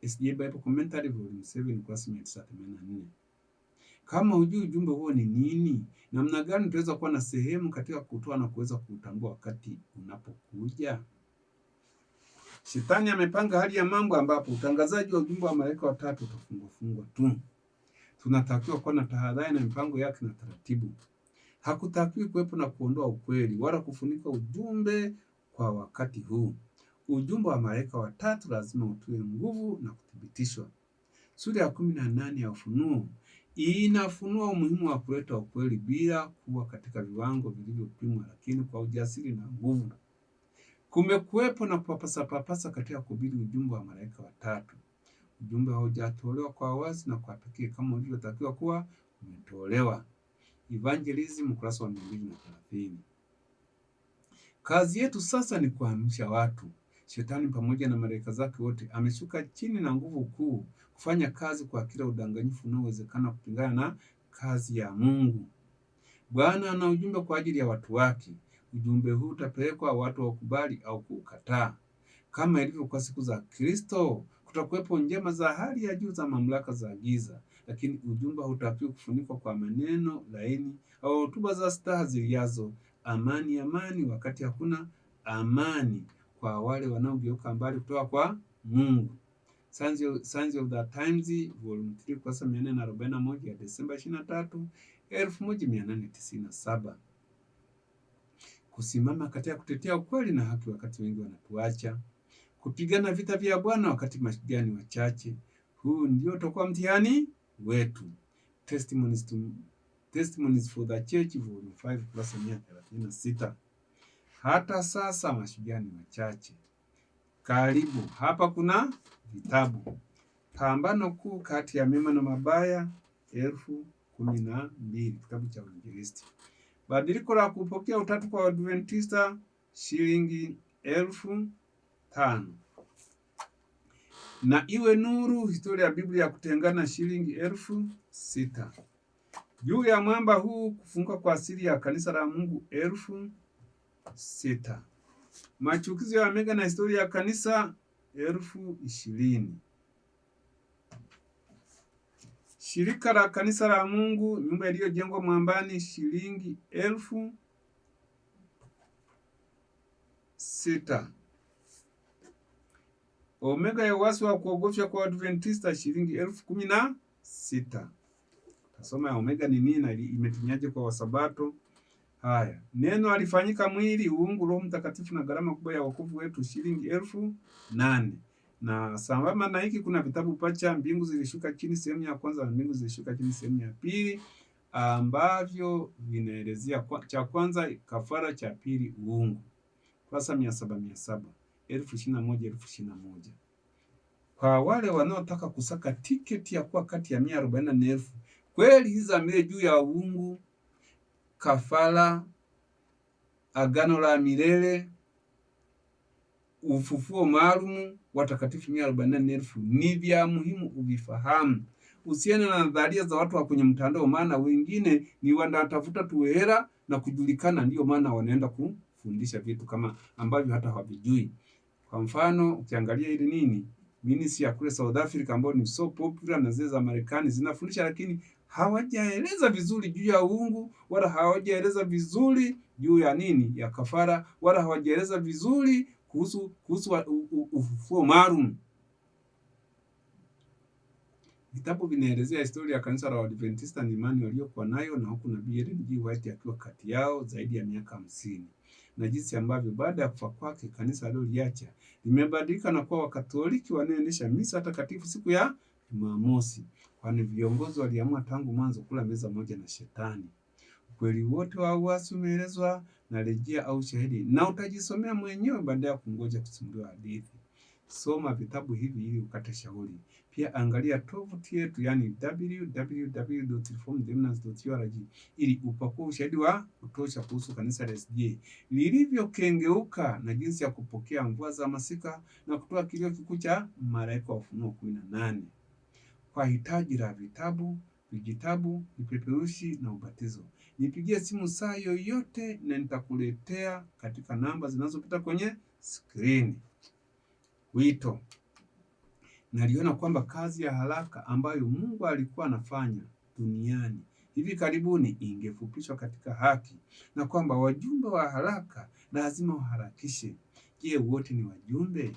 SDA Bible Commentary Volume 7 ukurasa 984. Kama hujui ujumbe huo ni nini, namna gani utaweza kuwa na sehemu katika kutoa na kuweza kutambua wakati unapokuja? Shetani amepanga hali ya mambo ambapo utangazaji wa ujumbe wa malaika watatu utafungwa tu. Tunatakiwa kuwa na tahadhari na mipango yake na taratibu. Hakutakiwi kuwepo na kuondoa ukweli wala kufunika ujumbe kwa wakati huu. Ujumbe wa malaika watatu lazima utiwe nguvu na kuthibitishwa. Sura ya 18 ya Ufunuo inafunua umuhimu wa kuleta ukweli bila kuwa katika viwango vilivyopimwa, lakini kwa ujasiri na nguvu. Kumekuwepo na papasa katika kuhubiri ujumbe wa malaika watatu. Ujumbe haujatolewa kwa wazi na kwa pekee kama ulivyotakiwa kuwa umetolewa. Evangelism ukurasa wa 230. Kazi yetu sasa ni kuamsha watu. Shetani pamoja na malaika zake wote ameshuka chini na nguvu kuu kufanya kazi kwa kila udanganyifu unaowezekana kupingana na kazi ya Mungu. Bwana ana ujumbe kwa ajili ya watu wake. Ujumbe huu utapelekwa watu wakubali au kukataa. Kama ilivyo kwa siku za Kristo, kutakuwepo njema za hali ya juu za mamlaka za giza, lakini ujumbe hautakiwi kufunikwa kwa maneno laini au hotuba za staha ziliazo amani amani, wakati hakuna amani kwa wale wanaogeuka mbali kutoka kwa Mungu. Signs of the Times Volume 3 ukurasa 441 ya Desemba 23, 1897. Kusimama katika kutetea ukweli na haki wakati wengi wanatuacha. Kupigana vita vya Bwana wakati mashujaa ni wachache. Huu ndio utakuwa mtihani wetu. Testimonies for the Church Volume 5 ukurasa 136. Hata sasa mashujaa ni wachache. Karibu hapa kuna vitabu. Pambano kuu kati ya mema na mabaya 1012, kitabu cha Uinjilisti. Badiliko la kupokea utatu kwa Adventista shilingi 5,000. Na iwe nuru, historia ya Biblia ya kutengana shilingi 6,000. Juu ya mwamba huu kufunguka kwa asili ya kanisa la Mungu 6,000. Machukizo ya Omega na historia ya kanisa 20,000. Shirika la kanisa la Mungu, nyumba iliyojengwa mwambani shilingi 6,000. Omega ya uasi wa kuogofya kwa Adventista shilingi 16,000. Tasoma ya Omega ni nini na imetunyaje kwa Wasabato. Haya, neno alifanyika mwili, uungu, Roho Mtakatifu na gharama kubwa ya wokovu wetu shilingi 8,000. Na sambamba na hiki kuna vitabu pacha, mbingu zilishuka chini sehemu ya kwanza na mbingu zilishuka chini sehemu ya pili, ambavyo vinaelezea cha kwanza kafara, cha pili uungu. Kurasa 700, 1021. Kwa wale wanaotaka kusaka tiketi ya kuwa kati ya 144,000 kweli hizi za mbele juu ya uungu, kafara, agano la milele, ufufuo maalum, watakatifu 144,000 ni vya muhimu uvifahamu. Usiende na nadharia za watu wa kwenye mtandao, maana wengine ni wanatafuta tu hela na kujulikana, ndio maana wanaenda kufundisha vitu kama ambavyo hata hawavijui. Kwa mfano, ukiangalia ile nini ministry ya kule South Africa ambayo ni so popular na zile za Marekani zinafundisha, lakini hawajaeleza vizuri juu ya uungu, wala hawajaeleza vizuri juu ya nini ya kafara, wala hawajaeleza vizuri kuhusu ufufuo maalum. Vitabu vinaelezea historia ya kanisa la Waadventista na imani waliokuwa nayo, na huku Nabii Ellen G. White akiwa kati yao zaidi ya miaka 50, na jinsi ambavyo baada ya kufa kwake kanisa aliloliacha limebadilika na kuwa Wakatoliki wanaoendesha misa takatifu siku ya Jumamosi, kwani viongozi waliamua tangu mwanzo kula meza moja na Shetani. Ukweli wote wa uasi umeelezwa na rejea au shahidi, na utajisomea mwenyewe baada ya kungoja kusimuliwa hadithi. Soma vitabu hivi ili ukate shauri. Pia angalia tovuti yetu, yani www.reformedemnants.org, ili upakue ushahidi wa kutosha kuhusu kanisa la SDA lilivyokengeuka na jinsi ya kupokea mvua za masika na kutoa kilio kikuu cha malaika wa Ufunuo 18. Kwa hitaji la vitabu, vijitabu, vipeperushi na ubatizo, nipigie simu saa yoyote na nitakuletea katika namba zinazopita kwenye skrini. Wito. Naliona kwamba kazi ya haraka ambayo Mungu alikuwa anafanya duniani hivi karibuni ingefupishwa katika haki, na kwamba wajumbe wa haraka lazima waharakishe. Je, wote ni wajumbe?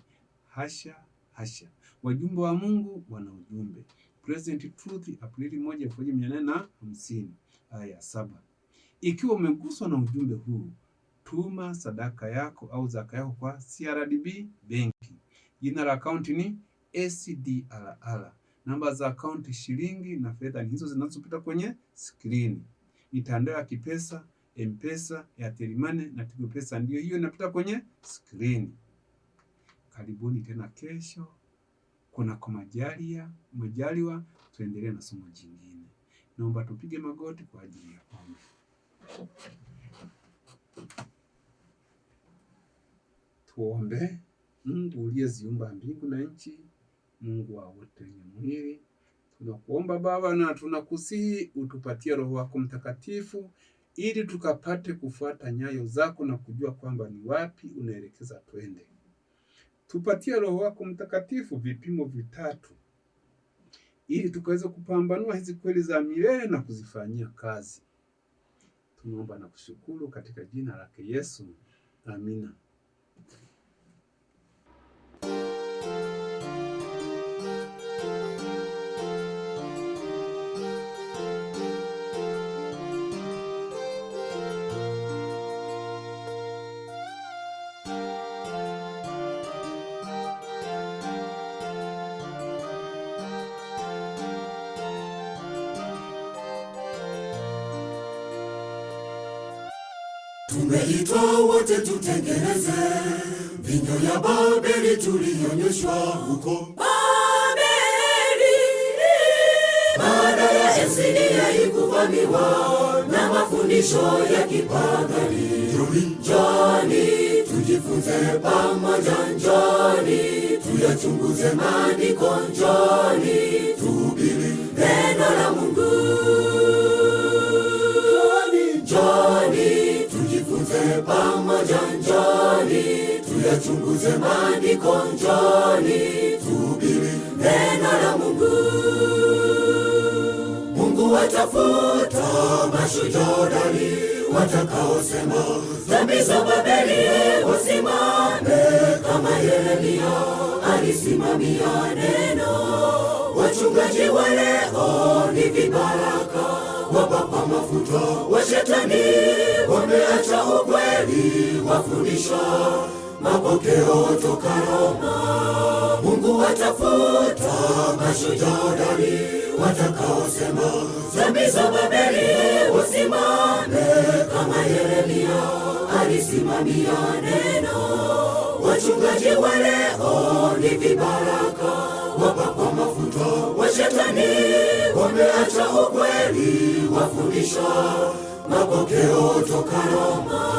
Hasha, hasha. Wajumbe wa Mungu wana ujumbe. Present Truth, Aprili 1, 1850. Aya 7. Ikiwa umeguswa na ujumbe huu, tuma sadaka yako au zaka yako kwa CRDB benki. Jina la akaunti ni SDRR. Namba za akaunti shilingi na fedha ni hizo zinazopita kwenye skrini. Mitandao ya Kipesa, M-Pesa, Airtel Money na Tigo Pesa ndio hiyo inapita kwenye skrini. Karibuni tena kesho. Kwa majaliwa tuendelee na somo jingine. Naomba tupige magoti kwa ajili ya ombi. Tuombe. Mungu uliyeziumba mbingu na nchi, Mungu wa wote wenye mwili, tunakuomba Baba na tunakusihi utupatie Roho wako Mtakatifu ili tukapate kufuata nyayo zako na kujua kwamba ni wapi unaelekeza twende. Tupatie Roho wako Mtakatifu vipimo vitatu ili tukaweze kupambanua hizi kweli za milele na kuzifanyia kazi. Tunaomba na kushukuru katika jina lake Yesu. Amina. Tumeitwa wote tutengeneze vinyo ya Babeli tuliyonyeshwa huko Babeli. Baada ya Esidia kuvamiwa na mafundisho ya kipagani, njoni tujifunze pamoja, njoni tuyachunguze maandiko, njoni tuhubiri neno la Mungu, njoni tujifunze pamoja, njoni tuyachunguze maandiko, njoni tuhubiri neno la Mungu. Mungu watafuta mashujaa watakaosema dhambi za Babeli wasimame, kama Yeremia alisimamia neno. Wachungaji wa leo ni vibaraka, wapakwa mafuta wa Shetani wame ukweli, wafundisha mapokeo toka Roma. Mungu atafuta mashujaa hodari watakaosema dhambi za Babeli wasimame, kama Yeremia alisimamia neno. Wachungaji wa leo ni vibaraka wapakwa mafuta wa Shetani, wameacha ukweli, wafundisha mapokeo toka Roma.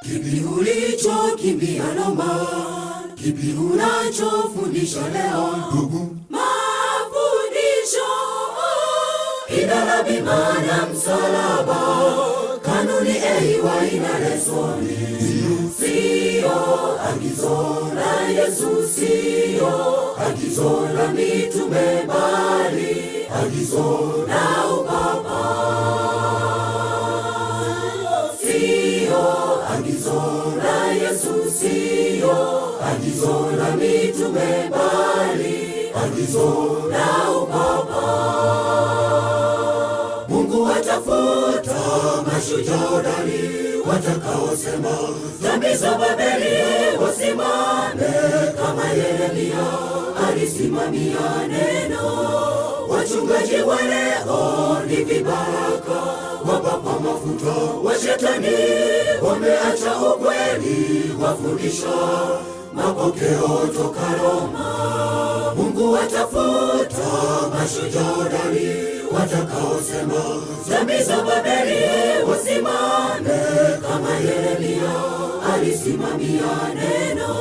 Kipi ulichokimbia Roma? Kipi unachofundisha leo? Mafundisho, idara, bima na msalaba, kanuni eiwa ina lesoni. Sio agizo la Yesu, sio agizo la mitume, bali agizo la upapa. Agizo la Yesu, sio agizo la mitume, bali agizo la upapa. Mungu atafuta mashujaa hodari watakaosema dhambi za Babeli wasimame, kama Yeremia alisimamia neno. Wachungaji wa leo ni vibaraka wapakwa mafuta wa Shetani, wameacha ukweli, wafundisha mapokeo toka Roma. Mungu atafuta mashujaa hodari watakaosema dhambi za Babeli wasimame, kama Yeremia alisimamia neno.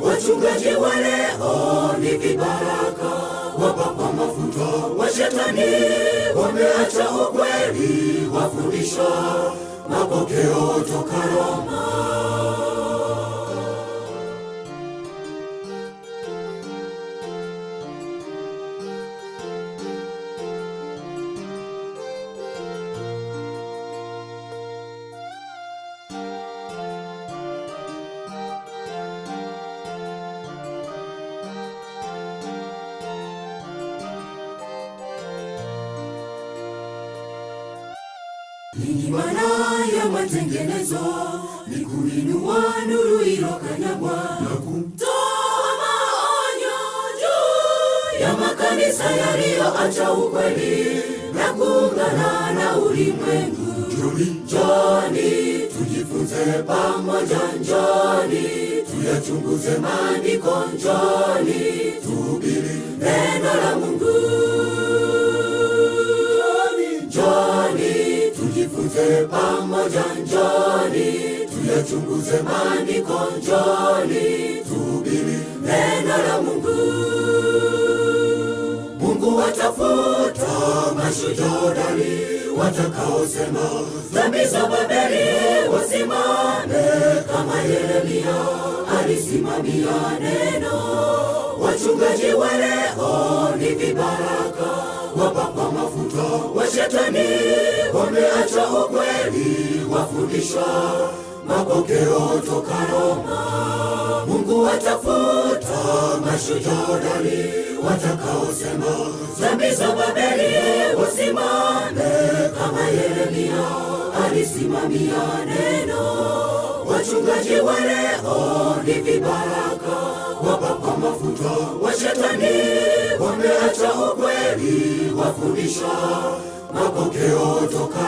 Wachungaji wa leo ni vibaraka wapakwa mafuta wa Shetani, wameacha ukweli, wafundisha mapokeo toka Roma. Nini maana ya matengenezo? Ni kuinua nuru iliyokanyagwa na kutoa maonyo juu ya makanisa yaliyoacha ukweli na kuungana na ulimwengu. Njoni tujifunze pamoja, njoni tuyachunguze maandiko, njoni tuhubiri neno la Mungu. Njoni tujifunze pamoja, njoni tuyachunguze maandiko, njoni tuhubiri neno la Mungu. Mungu atafuta mashujaa hodari watakaosema dhambi za Babeli wasimame, kama Yeremia alisimamia neno. Wachungaji wa leo ni vibaraka wapakwa mafuta wa Shetani, wameacha ukweli, wafundisha mapokeo toka Roma. Mungu atafuta mashujaa hodari watakaosema dhambi za Babeli wasimame, kama Yeremia alisimamia neno. Wachungaji wa leo ni vibaraka wapakwa mafuta wa Shetani, wameacha ukweli, wafundisha mapokeo toka